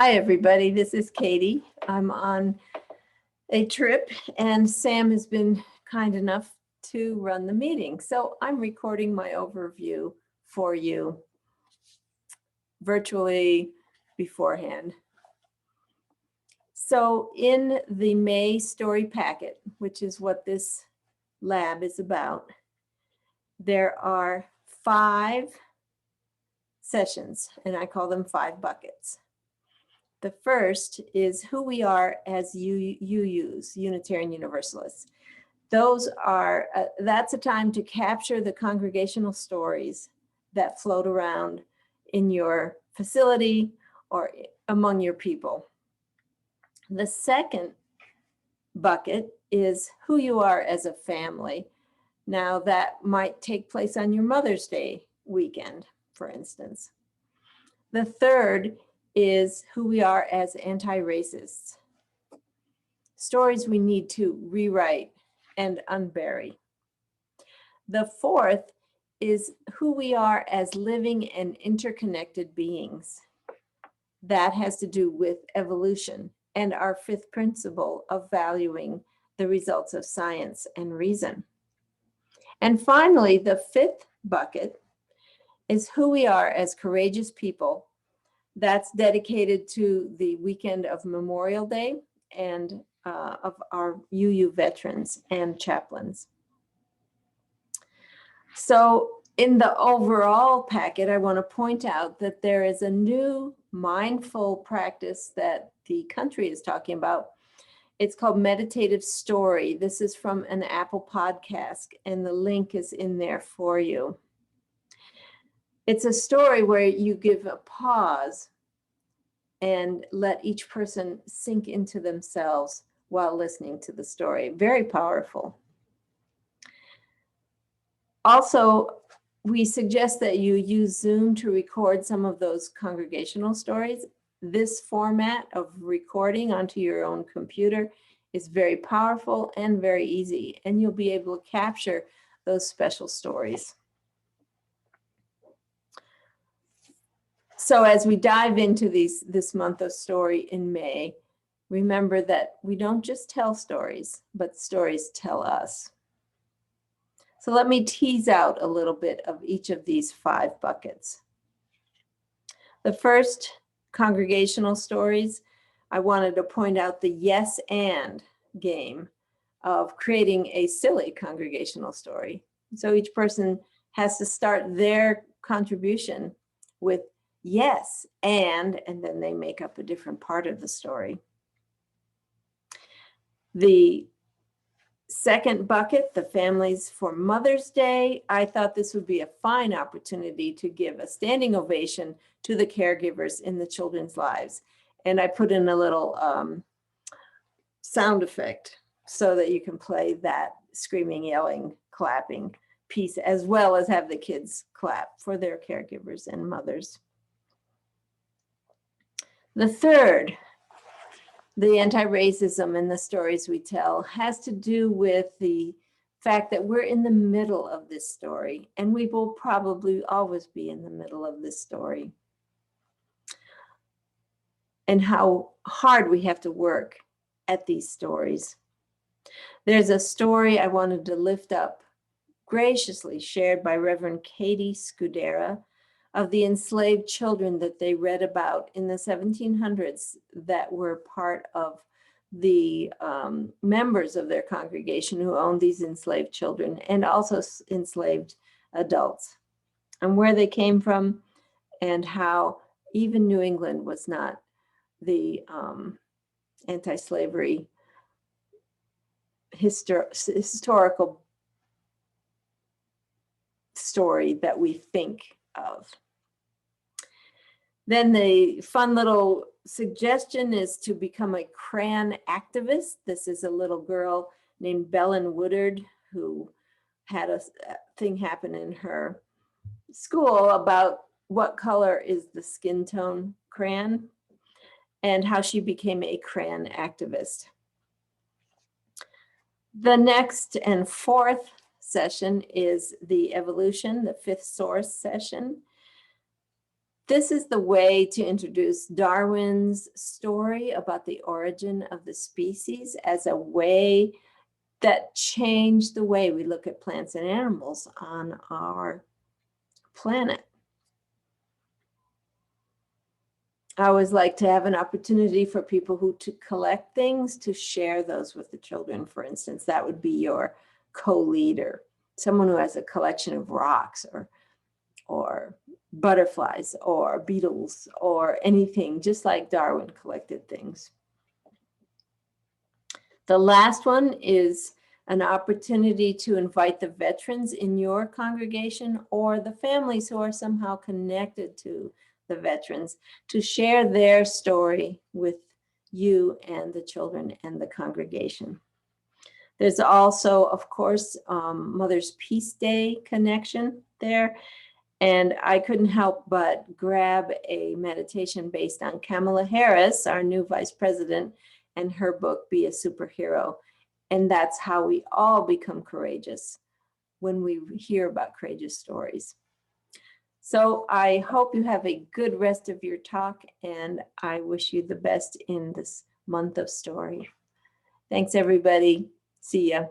Hi, everybody. This is Katie. I'm on a trip, and Sam has been kind enough to run the meeting. So I'm recording my overview for you virtually beforehand. So in the May story packet, which is what this lab is about, there are 5 sessions, and I call them 5 buckets. The first is who we are as UUs, Unitarian Universalists. Those are, that's a time to capture the congregational stories that float around in your facility or among your people. The second bucket is who you are as a family. Now that might take place on your Mother's Day weekend, for instance. The third is who we are as anti-racists. Stories we need to rewrite and unbury. The fourth is who we are as living and interconnected beings. That has to do with evolution and our 5th principle of valuing the results of science and reason. And finally, the 5th bucket is who we are as courageous people. That's dedicated to the weekend of Memorial Day and of our UU veterans and chaplains. So in the overall packet, I want to point out that there is a new mindful practice that the country is talking about. It's called meditative story. This is from an Apple podcast, and the link is in there for you. It's a story where you give a pause and let each person sink into themselves while listening to the story. Very powerful. Also, we suggest that you use Zoom to record some of those congregational stories. This format of recording onto your own computer is very powerful and very easy, and you'll be able to capture those special stories. So as we dive into this month of story in May, remember that we don't just tell stories, but stories tell us. So let me tease out a little bit of each of these 5 buckets. The first, congregational stories, I wanted to point out the yes and game of creating a silly congregational story. So each person has to start their contribution with yes, and then they make up a different part of the story. The second bucket, the families for Mother's Day, I thought this would be a fine opportunity to give a standing ovation to the caregivers in the children's lives. And I put in a little sound effect so that you can play that screaming, yelling, clapping piece, as well as have the kids clap for their caregivers and mothers. The third, the anti-racism and the stories we tell, has to do with the fact that we're in the middle of this story, and we will probably always be in the middle of this story, and how hard we have to work at these stories. There's a story I wanted to lift up, graciously shared by Reverend Katie Scudera, of the enslaved children that they read about in the 1700s that were part of the members of their congregation who owned these enslaved children, and also enslaved adults, and where they came from, and how even New England was not the anti-slavery historical story that we think of. Then the fun little suggestion is to become a crayon activist. This is a little girl named Belen Woodard who had a thing happen in her school about what color is the skin tone crayon, and how she became a crayon activist. The next and 4th session is the evolution, the 5th source session. this is the way to introduce Darwin's story about the origin of the species as a way that changed the way we look at plants and animals on our planet. I always like to have an opportunity for people who to collect things to share those with the children. For instance, that would be your co-leader, someone who has a collection of rocks or butterflies or beetles or anything, just like Darwin collected things. The last one is an opportunity to invite the veterans in your congregation or the families who are somehow connected to the veterans to share their story with you and the children and the congregation. There's also, of course, Mother's Peace Day connection there. And I couldn't help but grab a meditation based on Kamala Harris, our new vice president, and her book, Be a Superhero. And that's how we all become courageous when we hear about courageous stories. So I hope you have a good rest of your talk, and I wish you the best in this month of story. Thanks, everybody. See ya.